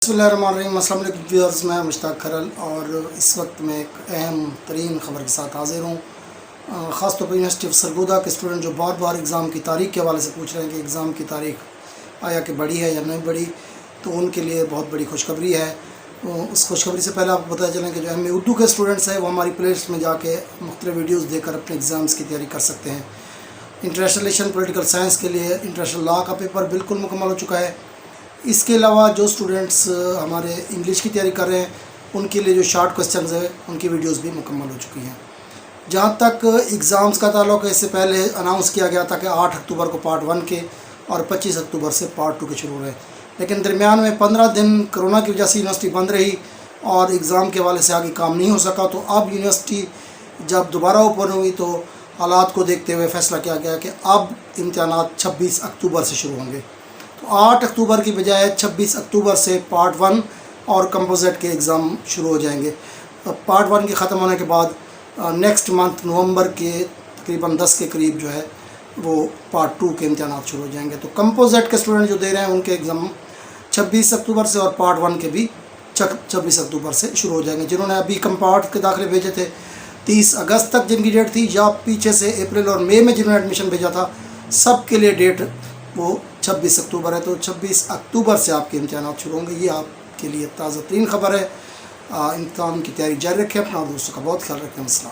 बिस्मिल्लाहिर्रहमानिर्रहीम। अस्सलाम वालेकुम व्यूअर्स, मैं मुश्ताक खरल और इस वक्त मैं एक अहम तरीन ख़बर के साथ हाज़िर हूँ। ख़ास तौर पर यूनिवर्सिटी ऑफ सरगोदा के स्टूडेंट जो बार बार एग्ज़ाम की तारीख़ के हवाले से पूछ रहे हैं कि एग्ज़ाम की तारीख़ आया कि बढ़ी है या नहीं बढ़ी, तो उनके लिए बहुत बड़ी खुशखबरी है। उस खुशखबरी से पहले आपको पता चलें कि जो एम ए उर्दू के स्टूडेंट्स हैं वो हमारी प्लेलिस्ट में जाके मुख्तलिफ वीडियोज़ देखकर अपने एग्ज़ाम्स की तैयारी कर सकते हैं। इंटरनेशनल रिलेशन पॉलिटिकल साइंस के लिए इंटरनेशनल लॉ का पेपर बिल्कुल मुकम्मल हो चुका है। इसके अलावा जो स्टूडेंट्स हमारे इंग्लिश की तैयारी कर रहे हैं उनके लिए जो शॉर्ट क्वेश्चंस हैं उनकी वीडियोस भी मुकम्मल हो चुकी हैं। जहाँ तक एग्ज़ाम्स का ताल्लुक़ है, इससे पहले अनाउंस किया गया था कि 8 अक्टूबर को पार्ट 1 के और 25 अक्टूबर से पार्ट 2 के शुरू हो रहे, लेकिन दरमियान में 15 दिन कोरोना की वजह से यूनिवर्सिटी बंद रही और एग्ज़ाम के हवाले से आगे काम नहीं हो सका। तो अब यूनिवर्सिटी जब दोबारा ओपन हुई तो हालात को देखते हुए फ़ैसला किया गया कि अब इम्तहानात 26 अक्टूबर से शुरू होंगे। तो 8 अक्टूबर की बजाय 26 अक्टूबर से पार्ट 1 और कंपोजिट के एग्ज़ाम शुरू हो जाएंगे। पार्ट 1 के ख़त्म होने के बाद नेक्स्ट मंथ नवंबर के तकरीबन 10 के करीब जो है वो पार्ट 2 के इम्तहानात शुरू हो जाएंगे। तो कंपोजिट के स्टूडेंट जो दे रहे हैं उनके एग्ज़ाम 26 अक्टूबर से और पार्ट 1 के भी 26 अक्टूबर से शुरू हो जाएंगे। जिन्होंने अभी कंपार्ट के दाखिले भेजे थे 30 अगस्त तक जिनकी डेट थी, या पीछे से अप्रैल और मई में जिन्होंने एडमिशन भेजा था, सब के लिए डेट वो 26 अक्टूबर है। तो 26 अक्टूबर से आपके इम्तहानात शुरू होंगे। ये आपके लिए ताज़ा तरीन ख़बर है। इम्तहान की तैयारी जारी रखें, अपना और दोस्तों का बहुत ख्याल रखें। मसला।